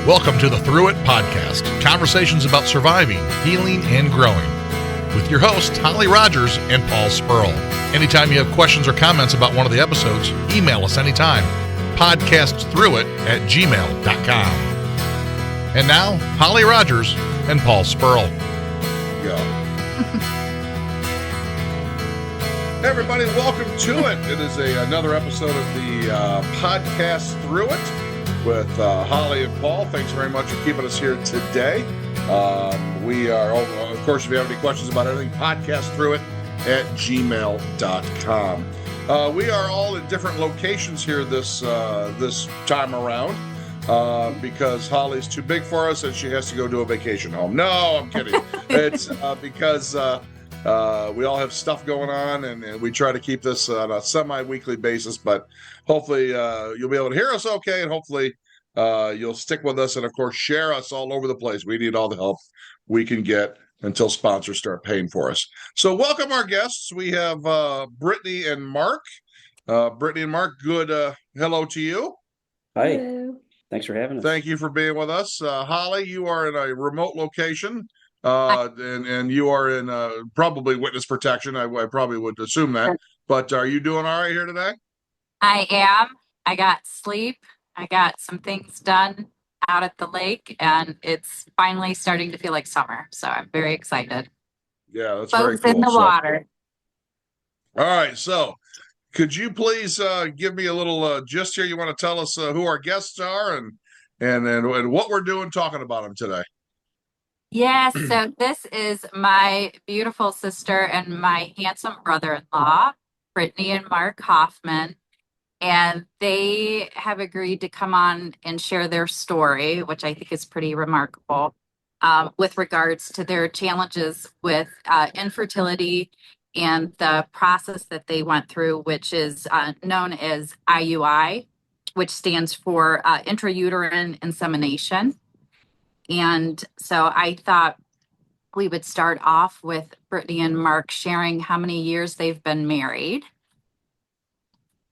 Welcome to the Through It podcast, conversations about surviving, healing, and growing. With your hosts, Holly Rogers and Paul Spurl. Anytime you have questions or comments about one of the episodes, email us anytime. Podcastthroughit@gmail.com. And now, Holly Rogers and Paul Spurl. Go. Hey everybody, welcome to it. It is another episode of the podcast Through It with Holly and Paul. Thanks very much for keeping us here today. We are, of course, if you have any questions about anything, podcastthroughit@gmail.com. We are all in different locations here this time around because Holly's too big for us and she has to go to a vacation home. No, I'm kidding. It's because we all have stuff going on, and we try to keep this on a semi-weekly basis, but hopefully you'll be able to hear us okay, and hopefully you'll stick with us and, of course, share us all over the place. We need all the help we can get until sponsors start paying for us. So welcome our guests. We have Brittany and Mark. Brittany and Mark, good hello to you. Hi. Hello. Thanks for having us. Thank you for being with us. Holly, you are in a remote location. And you are in probably witness protection. I probably would assume that. But are you doing all right here today? I am. I got sleep. I got some things done out at the lake, and it's finally starting to feel like summer. So I'm very excited. Yeah, that's very Boats cool. in the water. All right. So could you please give me a little gist here? You want to tell us who our guests are and what we're doing talking about them today? Yes, so this is my beautiful sister and my handsome brother-in-law, Brittany and Mark Hoffman, and they have agreed to come on and share their story, which I think is pretty remarkable, with regards to their challenges with infertility and the process that they went through, which is known as IUI, which stands for intrauterine insemination. And so I thought we would start off with Brittany and Mark sharing how many years they've been married.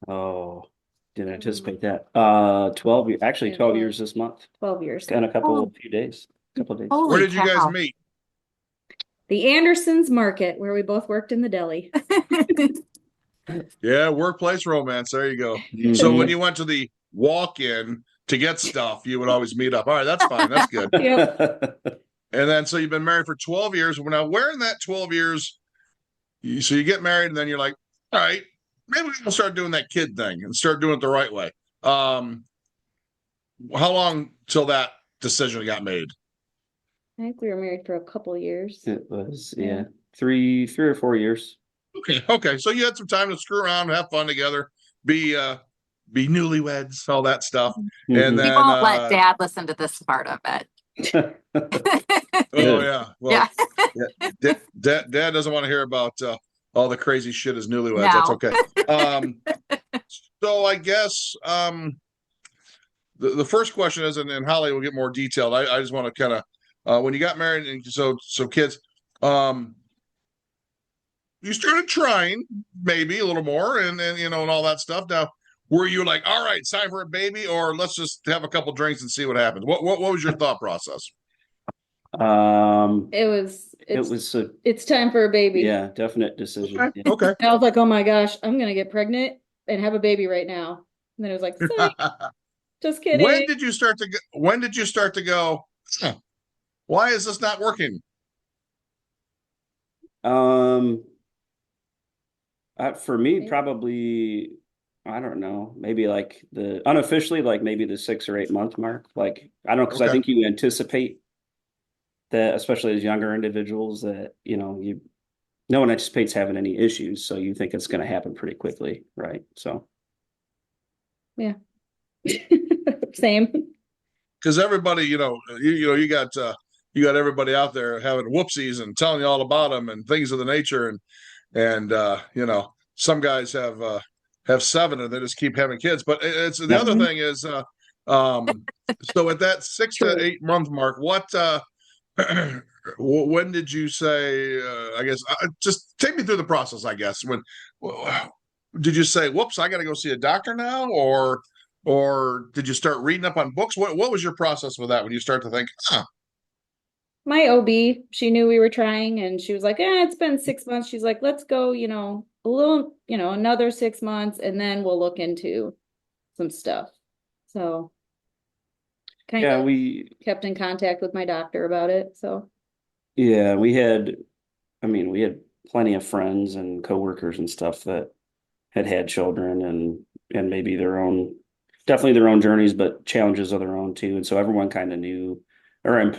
Oh, didn't anticipate that. 12 years this month. 12 years. And a couple days. Holy Where did you cow. guys meet? The Andersons Market, where we both worked in the deli. Yeah, workplace romance. There you go. Mm-hmm. So when you went to the walk-in to get stuff, you would always meet up. All right, that's fine. That's good. Yep. And then, so you've been married for 12 years. Now, where in that 12 years, so you get married, and then you're like, all right, maybe we'll start doing that kid thing and start doing it the right way. How long till that decision got made? I think we were married for a couple years. It was, three or 4 years. Okay. So you had some time to screw around, have fun together, be newlyweds, all that stuff. Mm-hmm. And We then won't let Dad listen to this part of it. oh yeah, well, Yeah. Dad doesn't want to hear about all the crazy shit as newlyweds. No. That's okay. So I guess the first question is, and Holly will get more detailed. I just want to kind of when you got married and so kids, you started trying maybe a little more and and all that stuff. Now, were you like, all right, it's time for a baby, or let's just have a couple drinks and see what happens? What was your thought process? It's time for a baby. Yeah, definite decision. Okay. Yeah. Okay. And I was like, oh my gosh, I'm gonna get pregnant and have a baby right now. And then it was like, psych, just kidding. When did you start to go? Huh, why is this not working? For me, probably, I don't know, maybe like unofficially, like maybe the 6 or 8 month mark. Like, I don't know, because I think you anticipate that, especially as younger individuals, that, no one anticipates having any issues. So you think it's going to happen pretty quickly. Right. So. Yeah. Same. Because everybody, you got everybody out there having whoopsies and telling you all about them and things of the nature, and some guys have 7 and they just keep having kids. But it's the other thing is, so at that 6 to 8 month mark, when did you say? I guess just take me through the process. I guess when did you say, "Whoops, I got to go see a doctor now," or or did you start reading up on books? What was your process with that when you start to think, My OB, she knew we were trying and she was like, it's been 6 months. She's like, let's go, a little, another 6 months and then we'll look into some stuff. So kind Yeah, of we kept in contact with my doctor about it. So yeah, we had plenty of friends and coworkers and stuff that had children and maybe definitely their own journeys, but challenges of their own too. And so everyone kind of knew or,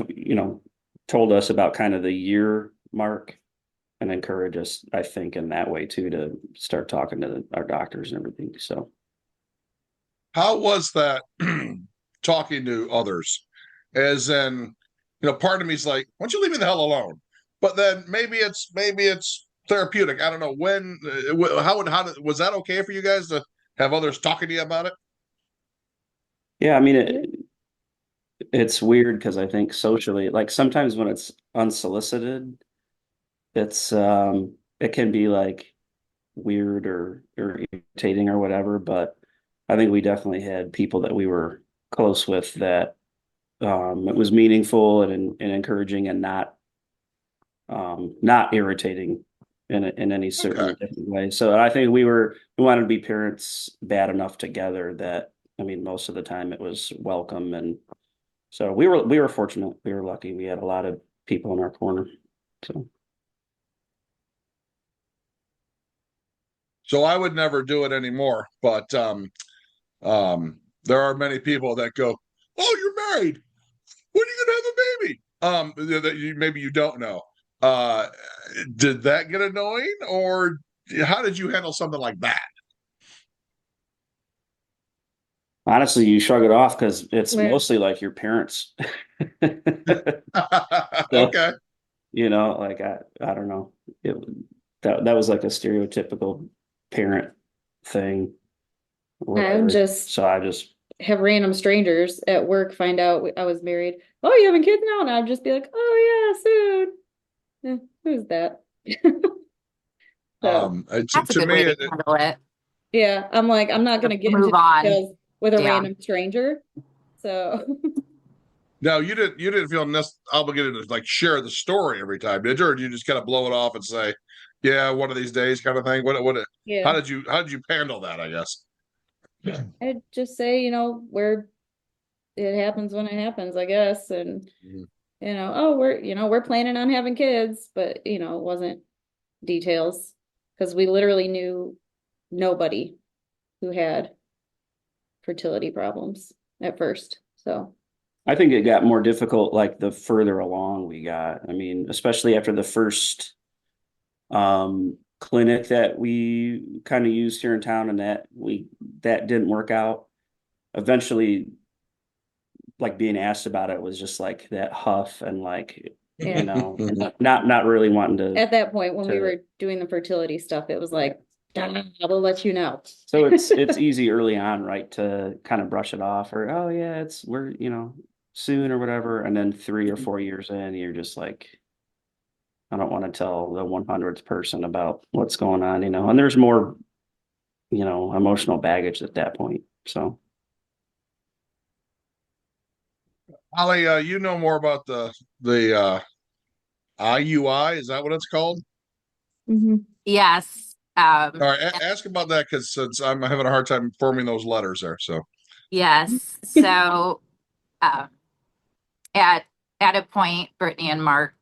told us about kind of the year mark and encourage us, I think, in that way too, to start talking to our doctors and everything. So how was that talking to others? As in, part of me's like, why don't you leave me the hell alone? But then maybe it's therapeutic. I don't know was that okay for you guys to have others talking to you about it? yeah, I mean, it's weird because I think socially, like sometimes when it's unsolicited, it can be like weird or irritating or whatever. But I think we definitely had people that we were close with that it was meaningful and encouraging and not irritating in any certain Okay. different way. So I think we wanted to be parents bad enough together that I mean most of the time it was welcome, and so we were fortunate. We were lucky. We had a lot of people in our corner. So So I would never do it anymore. But there are many people that go, "Oh, you're married. When are you gonna have a baby?" Maybe you don't know. Uh, did that get annoying, or how did you handle something like that? honestly, you shrug it off because it's where mostly like your parents. So, Okay. like I don't know. It that was like a stereotypical parent thing, I would whatever. just So I just have random strangers at work find out I was married. Oh, you having kids now? And I'd just be like, oh yeah, soon. Who's that? So To, That's a to good me, way to handle it. yeah, I'm like, I'm not To gonna get into move on. details with a Yeah. random stranger. So no, you didn't feel obligated to like share the story every time, did you? Or did you just kind of blow it off and say, "Yeah, one of these days," kind of thing? yeah, How did you handle that? I guess. I'd just say, where it happens when it happens, I guess. And, Mhm. oh, we're planning on having kids, but, it wasn't details because we literally knew nobody who had fertility problems at first. So, I think it got more difficult like the further along we got. I mean, especially after the first clinic that we kind of used here in town and that didn't work out. Eventually, like being asked about it was just like that huff and like, yeah. and not really wanting At that point, when we to were doing the fertility stuff, it was like, "Nah, I will let you know." so it's easy early on, right, to kind of brush it off or oh yeah, we're soon or whatever, and then 3 or 4 years in, you're just like, I don't want to tell the 100th person about what's going on, and there's more, emotional baggage at that point. So Holly, you know more about the IUI. Is that what it's called? Mhm. Yes. All right, ask about that because since I'm having a hard time forming those letters there. So, Yes. So um, at a point, Brittany and Mark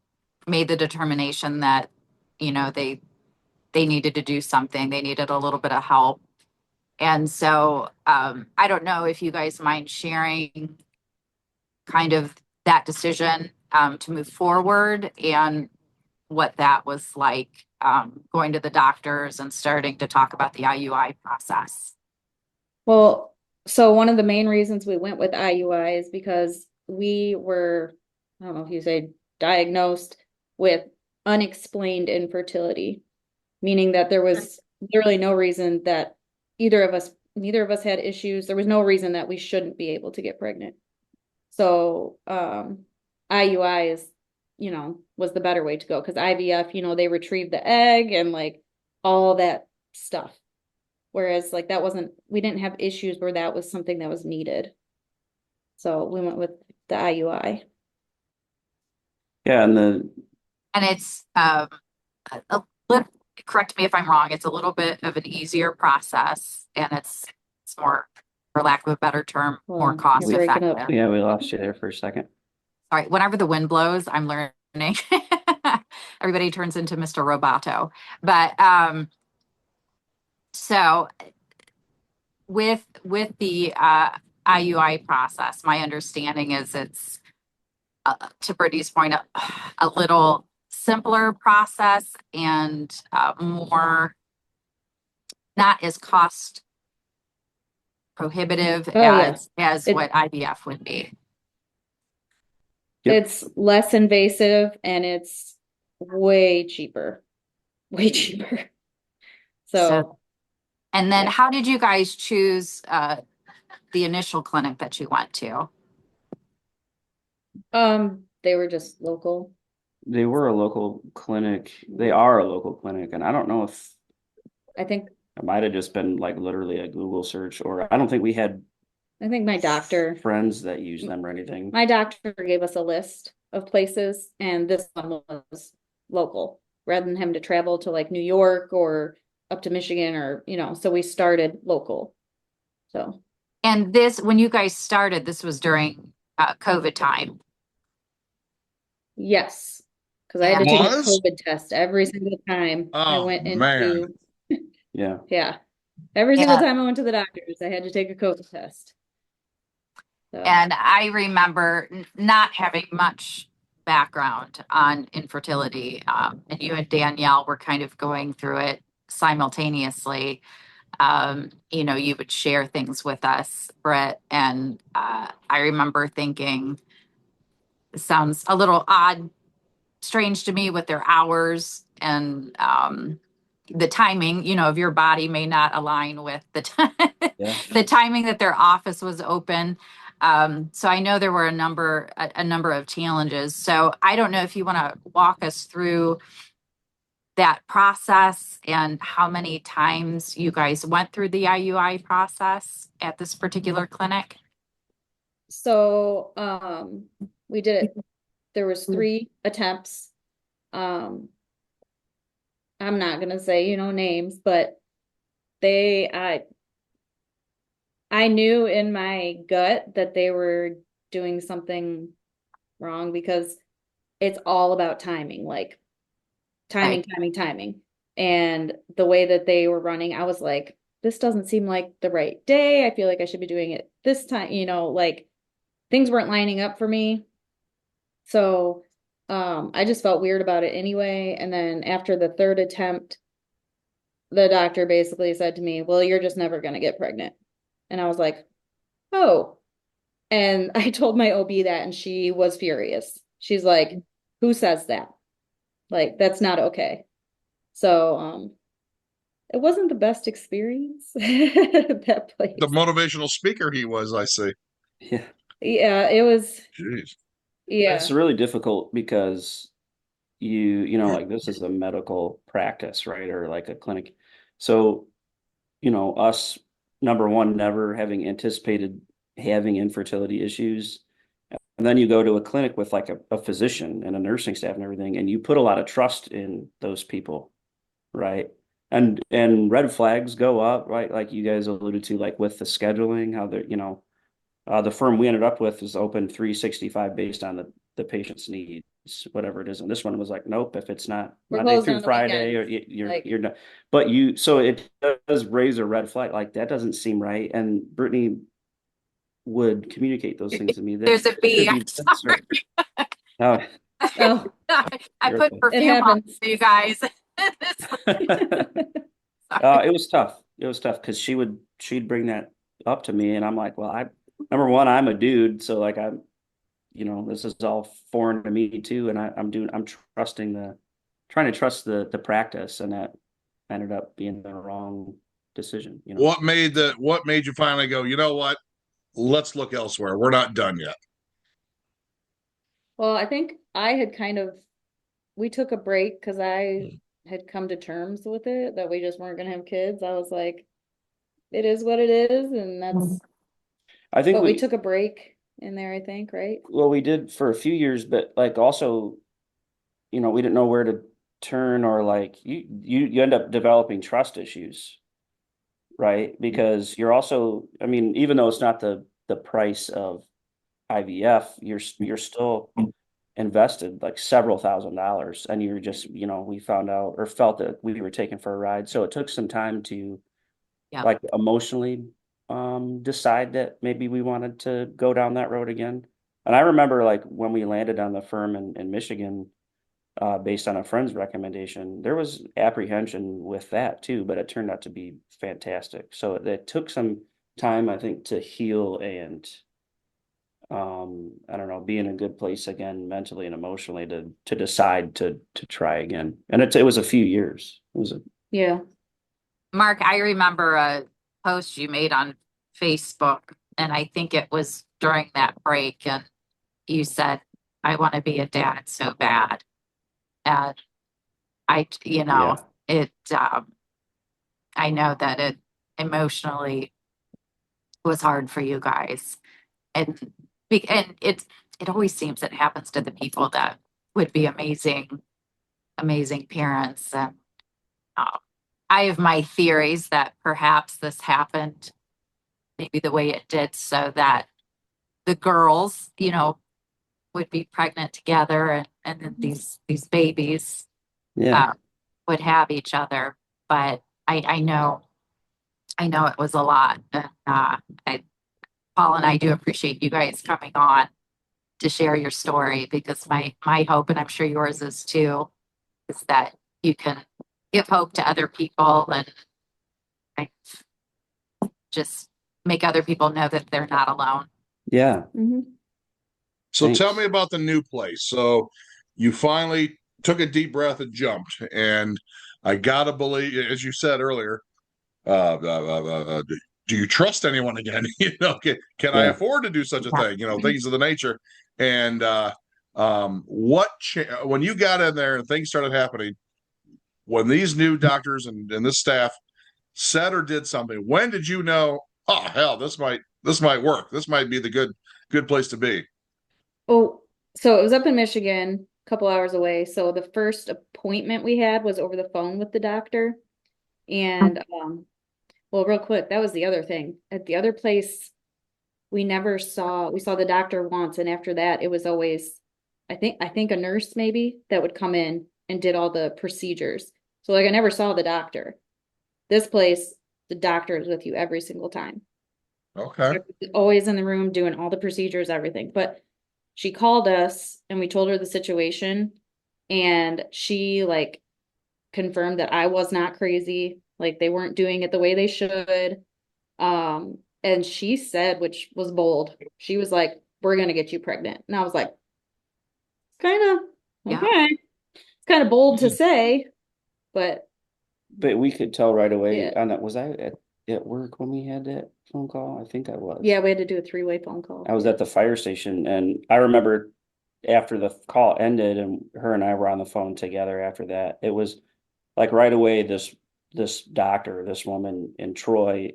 made the determination that, they needed to do something. They needed a little bit of help. And so I don't know if you guys mind sharing kind of that decision to move forward and what that was like going to the doctors and starting to talk about the IUI process. Well, so one of the main reasons we went with IUI is because we were, I don't know if you say diagnosed with unexplained infertility, meaning that there was literally no reason that neither of us had issues. There was no reason that we shouldn't be able to get pregnant. So, IUI was the better way to go because IVF, they retrieve the egg and like all that stuff. Whereas like we didn't have issues where that was something that was needed. So we went with the IUI. Yeah, and it's a correct me if I'm wrong, it's a little bit of an easier process, and it's more, for lack of a better term, more cost you're breaking up. effective. yeah, we lost you there for a second. All right, whenever the wind blows, I'm learning. Everybody turns into Mr. Roboto. But so with the IUI process, my understanding is it's to Brittany's point, a little simpler process and more not as cost prohibitive as what IVF would be. Yep. It's less invasive and it's way cheaper. Way cheaper. So and then how did you guys choose the initial clinic that you went to? they were just local. They were a local clinic. They are a local clinic, and I don't know if I think it might have just been like literally a Google search, or I don't think we had I think my doctor friends that use them or anything. My doctor gave us a list of places, and this one was local, rather than having to travel to like New York or up to Michigan or, so we started local. So. And this, when you guys started, this was during COVID time. Yes, because I had to take a COVID test every single time I went into. Yeah. Yeah. Every single time I went to the doctors, I had to take a COVID test. So. And I remember not having much background on infertility. And you and Danielle were kind of going through it simultaneously. You would share things with us, Britt. And I remember thinking, it sounds a little odd, strange to me with their hours and the timing, of your body may not align with the the timing that their office was open. So I know there were a number of challenges. So I don't know if you want to walk us through that process and how many times you guys went through the IUI process at this particular clinic. So we did it. There was 3 attempts. I'm not gonna say, names, but I knew in my gut that they were doing something wrong because it's all about timing, like timing. And the way that they were running, I was like, this doesn't seem like the right day. I feel like I should be doing it this time, like things weren't lining up for me. So I just felt weird about it anyway. And then after the 3rd attempt, the doctor basically said to me, well, you're just never going to get pregnant. And I was like, oh. And I told my OB that, and she was furious. She's like, who says that? Like, that's not okay. So it wasn't the best experience at that place. The motivational speaker he was, I see. Yeah. Yeah, it was. Jeez. Yeah. It's really difficult because like this is a medical practice, right? Or like a clinic. So, us, number one, never having anticipated having infertility issues. And then you go to a clinic with like a physician and a nursing staff and everything, and you put a lot of trust in those people, right? And red flags go up, right? Like you guys alluded to, like with the scheduling, how they're, the firm we ended up with is open 365 based on the patient's needs, whatever it is. And this one was like, nope, if it's not Monday through Friday, or you're not. But so it does raise a red flag. Like that doesn't seem right. And Brittany would communicate those things to me. There's a B. Oh. I put perfume on you guys. It was tough. It was tough because she'd bring that up to me, and I'm like, well, number one, I'm a dude, so like this is all foreign to me too, and I'm trying to trust the practice, and that ended up being the wrong decision. What made you finally go, you know what? Let's look elsewhere. We're not done yet. Well, I think I had we took a break because I had come to terms with it that we just weren't going to have kids. I was like, it is what it is, and that's. I think But we took a break in there, I think, right? well, we did for a few years, but like also, we didn't know where to turn, or like you end up developing trust issues, right? Because you're also, I mean, even though it's not the price of IVF, you're still invested like several $1,000s, and you're just, we found out or felt that we were taken for a ride. So it took some time to Yeah. like emotionally decide that maybe we wanted to go down that road again. And I remember like when we landed on the firm in Michigan, based on a friend's recommendation, there was apprehension with that too, but it turned out to be fantastic. So it took some time, I think, to heal and I don't know, be in a good place again mentally and emotionally to decide to try again. And it was a few years. It was Yeah. Mark, I remember a post you made on Facebook, and I think it was during that break, and you said, I want to be a dad so bad. And yeah. I know that it emotionally was hard for you guys. And it always seems it happens to the people that would be amazing, amazing parents. And I have my theories that perhaps this happened maybe the way it did so that the girls, would be pregnant together, and then these babies Yeah. would have each other. But I know it was a lot. And Paul and I do appreciate you guys coming on to share your story, because my hope, and I'm sure yours is too, is that you can give hope to other people and just make other people know that they're not alone. Yeah. Mm-hmm. So Thanks. tell me about the new place. So you finally took a deep breath and jumped. And I gotta believe, as you said earlier, do you trust anyone again? Can I Yeah. afford to do such a thing? Things of the nature. And when you got in there and things started happening, when these new doctors and this staff said or did something, when did you know, oh hell, this might work. This might be the good place to be. Oh, so it was up in Michigan, a couple hours away. So the first appointment we had was over the phone with the doctor. And well, real quick, that was the other thing. At the other place, we saw the doctor once, and after that, it was always, I think a nurse maybe that would come in and did all the procedures. So like I never saw the doctor. This place, the doctor is with you every single time. Okay. Always in the room doing all the procedures, everything. But she called us and we told her the situation, and she like confirmed that I was not crazy. Like they weren't doing it the way they should. And she said, which was bold, she was like, we're gonna get you pregnant. And I was like, kind of Yeah. okay. It's kind of bold to say, but we could tell right away Yeah. on that. Was I at work when we had that phone call? I think I was. yeah, we had to do a 3-way phone call. I was at the fire station, and I remember after the call ended and her and I were on the phone together after that, it was like right away, this doctor, this woman in Troy,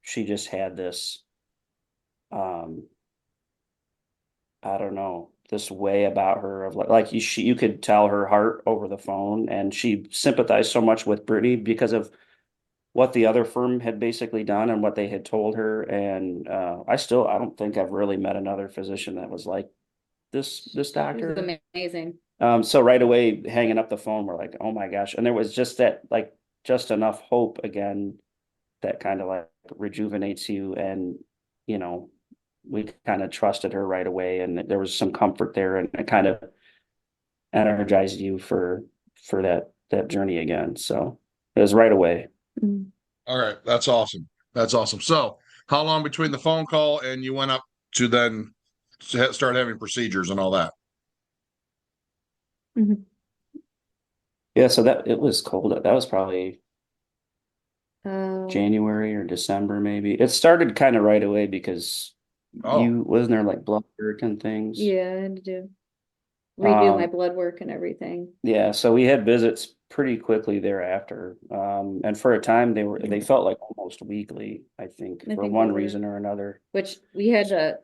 she just had this, I don't know, this way about her of like you could tell her heart over the phone, and she sympathized so much with Brittany because of what the other firm had basically done and what they had told her. And I don't think I've really met another physician that was like this It was doctor. amazing. So right away, hanging up the phone, we're like, oh my gosh. And there was just that, like, just enough hope again that kind of like rejuvenates you. And, we kind of trusted her right away, and there was some comfort there, and it kind of energized you for that journey again. So it was right away. Mhm. All right. That's awesome. That's awesome. So how long between the phone call and you went up to then start having procedures and all that? Mhm. Yeah, so that it was cold. That was probably Uh, January or December, maybe. It started kind of right away because Oh, wasn't there like blood work and things? yeah, I had to redo my Um, blood work and everything. yeah, so we had visits pretty quickly thereafter. And for a time they felt like almost weekly, I think, I for think one they were. reason or another. Which you had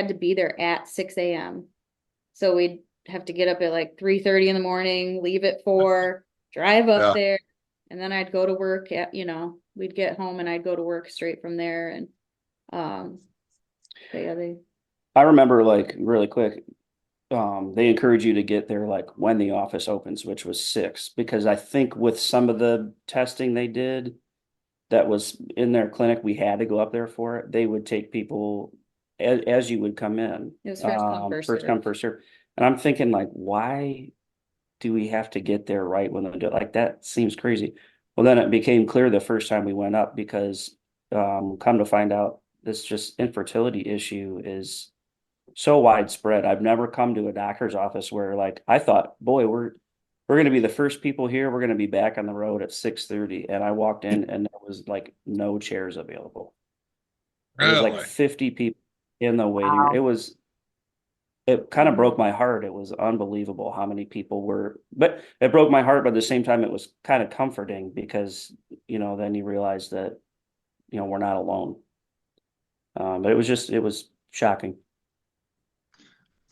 to be there at 6 a.m. So we'd have to get up at like 3:30 in the morning, leave at 4, drive up Yeah. there, and then I'd go to work we'd get home and I'd go to work straight from there. And but yeah, I remember, like, really quick, they encourage you to get there like when the office opens, which was 6, because I think with some of the testing they did that was in their clinic, we had to go up there for it. They would take people as you would come in. it was first come, first First come, serve. first serve. And I'm thinking, like, why do we have to get there right when they do it? Like, that seems crazy. Well, then it became clear the first time we went up, because come to find out, this just infertility issue is so widespread. I've never come to a doctor's office where, like, I thought, boy, we're going to be the first people here. We're going to be back on the road at 6:30. And I walked in and there was like no chairs available. There was like Really? 50 people in the waiting room. Wow. It kind of broke my heart. It was unbelievable how many people were, but it broke my heart. But at the same time, it was kind of comforting because, then you realize that, we're not alone. But it was shocking.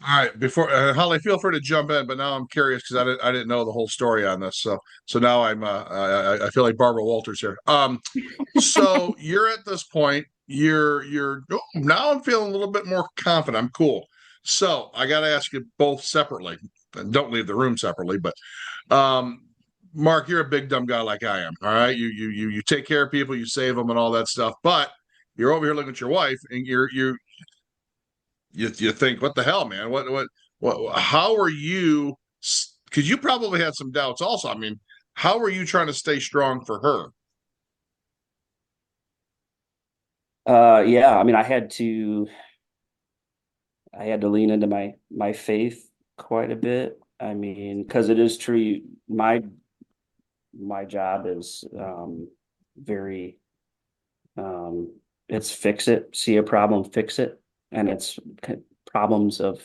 All right, before Holly, feel free to jump in, but now I'm curious because I didn't know the whole story on this, so now I feel like Barbara Walters here. So you're at this point, now I'm feeling a little bit more confident. I'm cool. So I got to ask you both separately, and don't leave the room separately. But Mark, you're a big dumb guy like I am. All right, you take care of people, you save them, and all that stuff. But you're over here looking at your wife, and you think, what the hell, man? What? How are you? Because you probably had some doubts also. I mean, how are you trying to stay strong for her? Yeah, I mean, I had to lean into my faith quite a bit. I mean, because it is true, my job is very it's fix it, see a problem, fix it, and it's problems of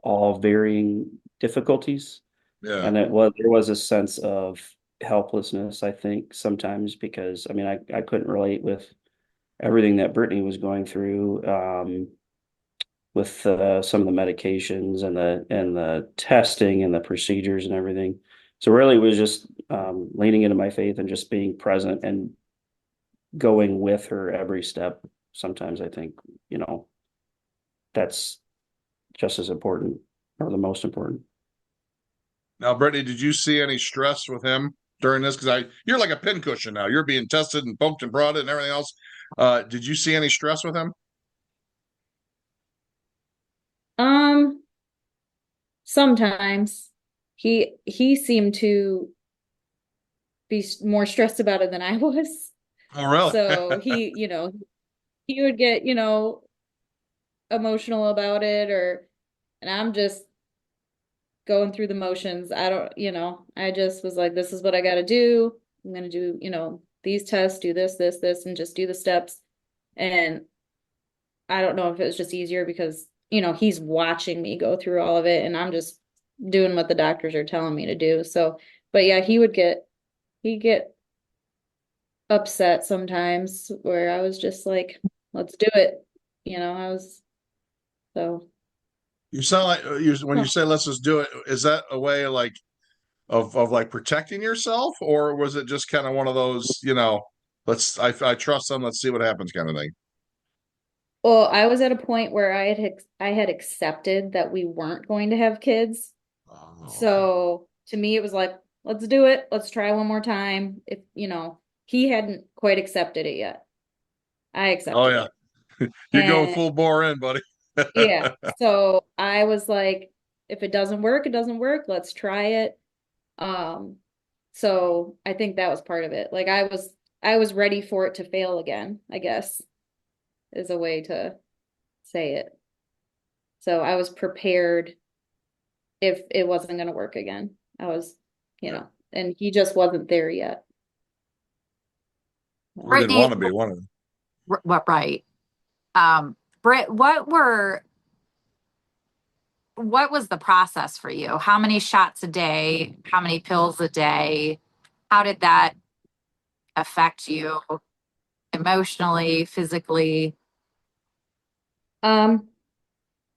all varying difficulties. Yeah. And there was a sense of helplessness, I think, sometimes, because I mean, I couldn't relate with everything that Brittany was going through. With some of the medications and the testing and the procedures and everything. So really, it was just leaning into my faith and just being present and going with her every step. Sometimes I think, that's just as important, or the most important. Now, Brittany, did you see any stress with him during this? Because you're like a pincushion now. You're being tested and poked and prodded and everything else. Did you see any stress with him? Um, Sometimes he seemed to be more stressed about it than I was. Oh, really? So he would get, emotional about it, and I'm just going through the motions. I just was like, this is what I got to do. I'm going to do, these tests, do this, and just do the steps. And I don't know if it was just easier because, he's watching me go through all of it and I'm just doing what the doctors are telling me to do. So, but yeah, he'd get upset sometimes where I was just like, let's do it. So. You sound like when you say let's just do it, is that a way like of like protecting yourself, or was it just kind of one of those, I trust them, let's see what happens kind of thing? Well, I was at a point where I had accepted that we weren't going to have kids. Oh, So to me, it was like, let's do it. Let's try one more time. If, he hadn't quite accepted it yet. I oh accepted yeah, it. you're going And full bore in, buddy. yeah, so I was like, if it doesn't work, it doesn't work. Let's try it. Um, so I think that was part of it. Like I was ready for it to fail again, I guess, is a way to say it. So I was prepared if it wasn't going to work again. I was, and he just wasn't there yet. Or didn't Brittany, want to be one of them. what right? Britt, what was the process for you? How many shots a day? How many pills a day? How did that affect you emotionally, physically? Man,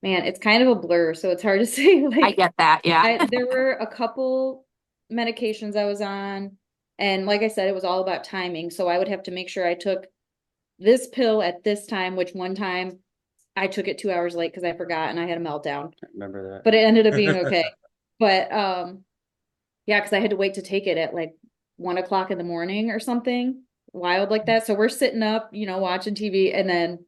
it's kind of a blur, so it's hard to say. I Like, get that. Yeah. there were a couple medications I was on, and like I said, it was all about timing. So I would have to make sure I took this pill at this time, which one time I took it 2 hours late because I forgot and I had a meltdown. I remember that. But it ended up being okay. But yeah, because I had to wait to take it at like 1 o'clock in the morning or something wild like that. So we're sitting up, watching TV, and then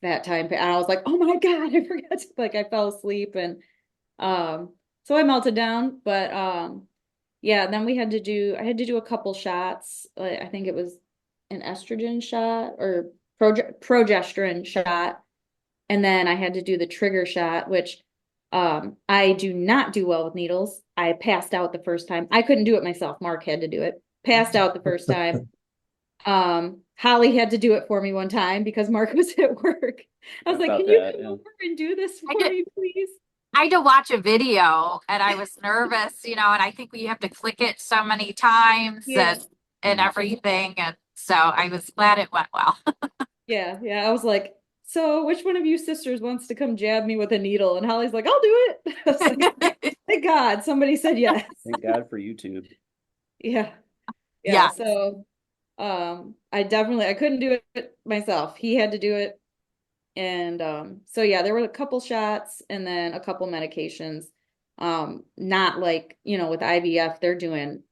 that time, and I was like, oh my God, I forgot to, like, I fell asleep, and so I melted down. But yeah, then I had to do a couple shots. Like, I think it was an estrogen shot or progesterone shot. And then I had to do the trigger shot, which I do not do well with needles. I passed out the first time. I couldn't do it myself. Mark had to do it. Passed out the first time. Holly had to do it for me one time because Mark was at work. I was like, About can you that, come yeah. over and do this for did- me, please? I had to watch a video and I was nervous, and I think we have to click it so many times Yeah. and everything. And so I was glad it went well. Yeah. I was like, so which one of you sisters wants to come jab me with a needle? And Holly's like, I'll do it. I was like, thank God somebody said yes. Thank God for YouTube. Yeah. Yeah. So I couldn't do it myself. He had to do it. And so yeah, there were a couple shots and then a couple medications. Not like, with IVF, they're doing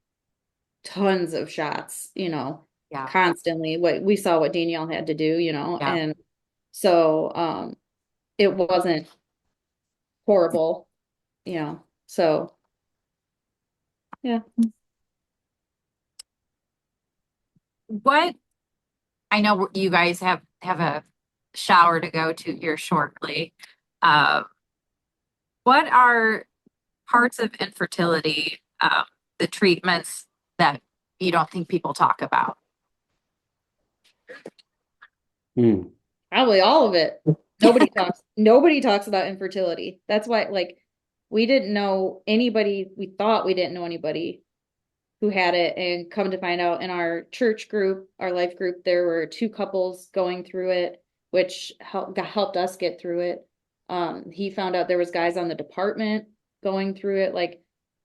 tons of shots, Yeah. constantly. We saw what Danielle had to do, Yeah. and so it wasn't horrible, so yeah. What I know you guys have a shower to go to here shortly. What are parts of infertility, the treatments that you don't think people talk about? Probably all of it. Nobody talks about infertility. That's why, like, we didn't know anybody. We thought we didn't know anybody who had it, and come to find out, in our church group, our life group, there were two couples going through it, which helped us get through it. He found out there was guys on the department going through it. Like,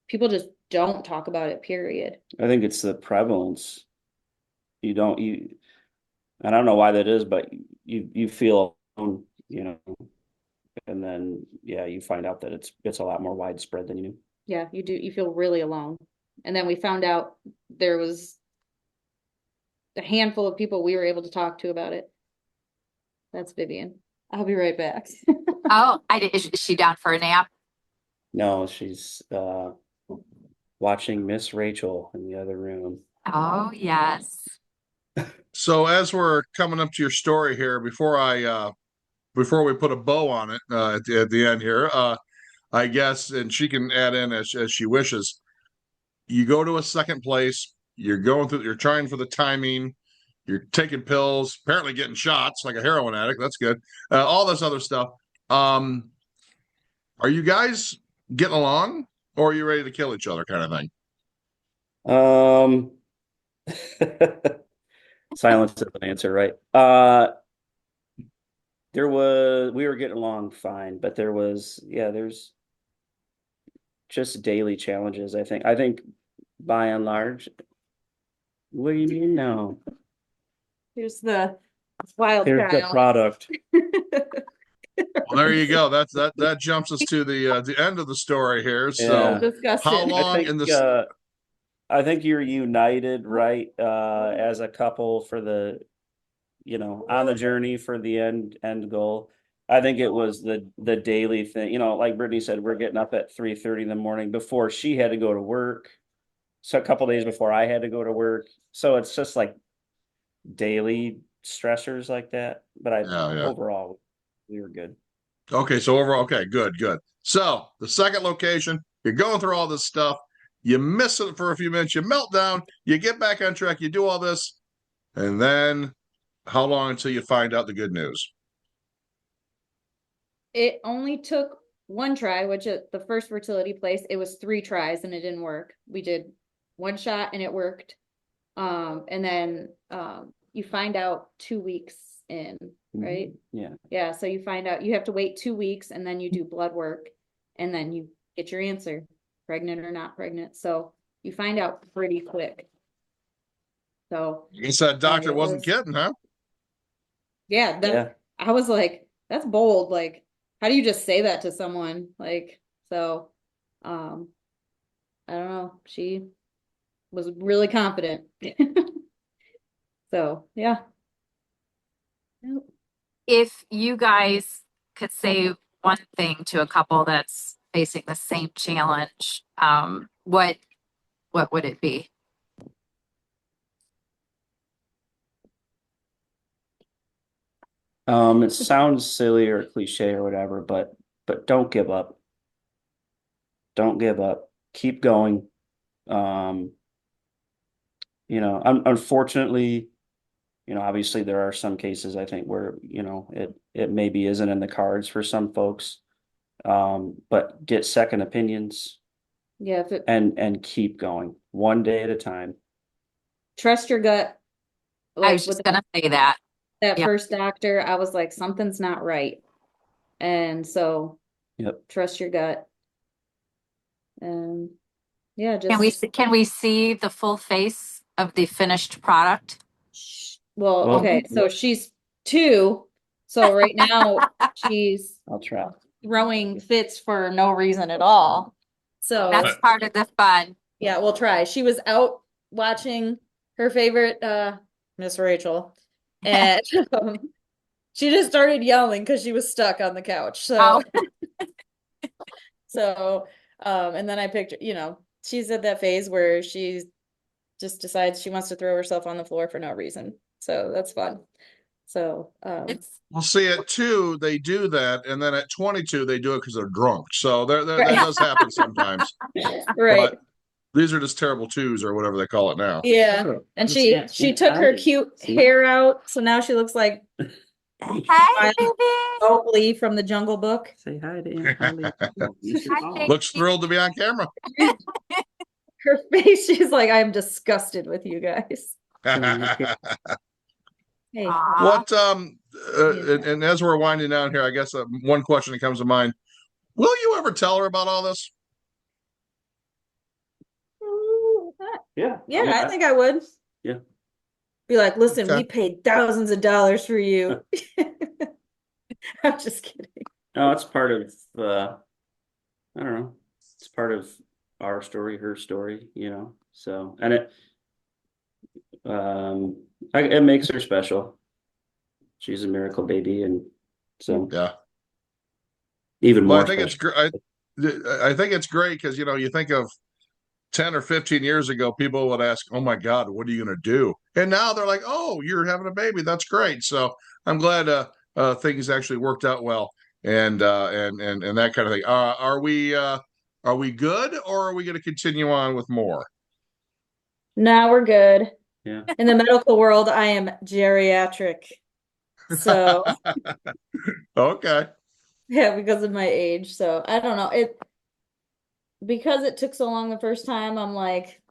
people just don't talk about it, period. I think it's the prevalence. I don't know why that is, but you feel, and then you find out that it's a lot more widespread than you knew. Yeah, you do. You feel really alone. And then we found out there was a handful of people we were able to talk to about it. That's Vivian. I'll be right back. Oh, is she down for a nap? No, she's watching Miss Rachel in the other room. Oh, yes. So as we're coming up to your story here, before we put a bow on it at the end here, I guess, and she can add in as she wishes. You go to a second place. You're trying for the timing. You're taking pills, apparently getting shots like a heroin addict. That's good. All this other stuff. Are you guys getting along, or are you ready to kill each other, kind of thing? Silence is an answer, right? We were getting along fine, but there's just daily challenges. I think by and large. What do you mean no? Here's the wild Here's the child. product. Well, there you go. That jumps us to the end of the story here. So Disgusting. how long in this? I think you're united, right? As a couple for the, on the journey for the end goal. I think it was the daily thing, like Brittany said, we're getting up at 3:30 in the morning before she had to go to work. So a couple days before I had to go to work. So it's just like daily stressors like that. But overall, we were good. Okay, so overall, okay, good. So the second location, you're going through all this stuff. You miss it for a few minutes. You melt down. You get back on track. You do all this. And then how long until you find out the good news? It only took one try, which at the first fertility place, it was 3 tries and it didn't work. We did one shot and it worked. And then you find out 2 weeks in, right? Yeah. Yeah. So you find out you have to wait 2 weeks and then you do blood work and then you get your answer, pregnant or not pregnant. So you find out pretty quick. So I guess that doctor it wasn't was- kidding, huh? yeah, Yeah. I was like, that's bold. Like, how do you just say that to someone? Like, so I don't know. She was really confident. So yeah. Yep. If you guys could say one thing to a couple that's facing the same challenge, what would it be? It sounds silly or cliche or whatever, but don't give up. Don't give up. Keep going. Unfortunately, obviously there are some cases I think where, it maybe isn't in the cards for some folks. But get second opinions Yeah. and keep going one day at a time. Trust your gut. I was just gonna say that. That Yep. first doctor, I was like, something's not right. And so Yep. trust your gut. And yeah, Can we see the full face of the finished product? well, Well- okay, so she's 2. So right now she's I'll try. throwing fits for no reason at all. So That's part of the fun. yeah, we'll try. She was out watching her favorite Miss Rachel, and she just started yelling because she was stuck on the couch. So so and then I picked, she's at that phase where she just decides she wants to throw herself on the floor for no reason. So that's fun. So It's Well, see, at 2, they do that, and then at 22, they do it because they're drunk. So that Right. does happen sometimes. right. But these are just terrible 2s or whatever they call it now. Yeah. And she took her cute hair out, so now she looks like hi, baby. Mowgli from the Jungle Book. Say hi to Aunt Holly. Looks thrilled to be on camera. Her face, she's like, I'm disgusted with you guys. Hey, Aw. What and as we're winding down here, I guess one question that comes to mind: will you ever tell her about all this? Yeah. yeah, I think I would. Yeah. Be like, listen, Okay. we paid thousands of dollars for you. I'm just kidding. No, it's part of I don't know. It's part of our story, her story, So, and it makes her special. She's a miracle baby, and so Yeah. even more. Well, I think it's great. I think it's great because you think of 10 or 15 years ago, people would ask, "Oh my God, what are you going to do?" And now they're like, "Oh, you're having a baby. That's great." So I'm glad things actually worked out well, and that kind of thing. Are we good, or are we going to continue on with more? Now we're good. Yeah. In the medical world, I am geriatric. So Okay. yeah, because of my age. So I don't know. Because it took so long the first time, I'm like,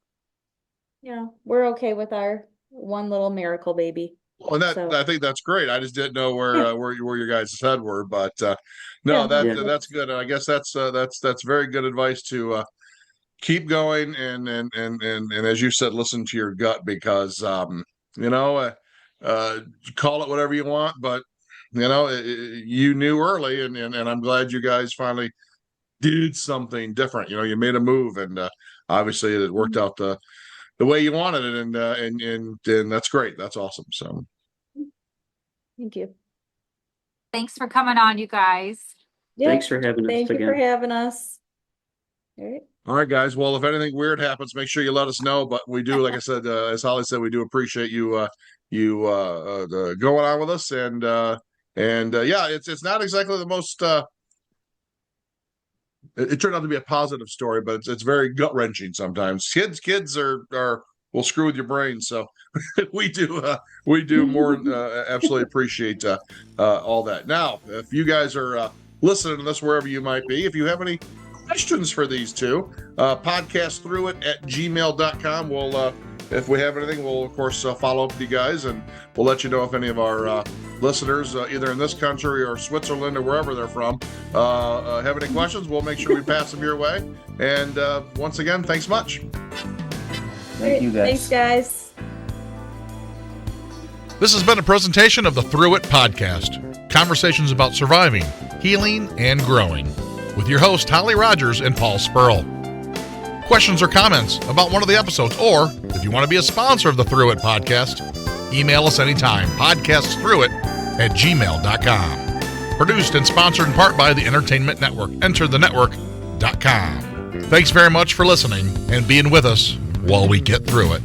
we're okay with our one little miracle baby. Well, I think that's great. I just didn't know where your guys' head were, but no, Yeah. that's good. And I guess that's very good advice to keep going and as you said, listen to your gut because call it whatever you want, but you knew early, and I'm glad you guys finally did something different. You made a move, and obviously it worked out the way you wanted it, and that's great. That's awesome. So Thank you. Thanks for coming on, you guys. Yeah. Thanks for having us Thank you again. for having us. All right. all right, guys. Well, if anything weird happens, make sure you let us know. But we do, like I said, as Holly said, we do appreciate you going on with us, and yeah, it's not exactly the most. It turned out to be a positive story, but it's very gut wrenching sometimes. Kids are will screw with your brain, so we do more absolutely appreciate all that. Now, if you guys are listening to this wherever you might be. If you have any questions for these two, podcastthroughit@gmail.com. We'll, if we have anything, we'll, of course, follow up with you guys, and we'll let you know if any of our listeners, either in this country or Switzerland or wherever they're from, have any questions. We'll make sure we pass them your way. And once again, thanks much. Thank you, guys. Thanks, guys. This has been a presentation of the Through It Podcast. Conversations about surviving, healing, and growing. With your hosts, Holly Rogers and Paul Spurl. Questions or comments about one of the episodes, or if you want to be a sponsor of the Through It Podcast, email us anytime, podcastthroughit@gmail.com. Produced and sponsored in part by the Entertainment Network, enterthenetwork.com. Thanks very much for listening and being with us while we get through it.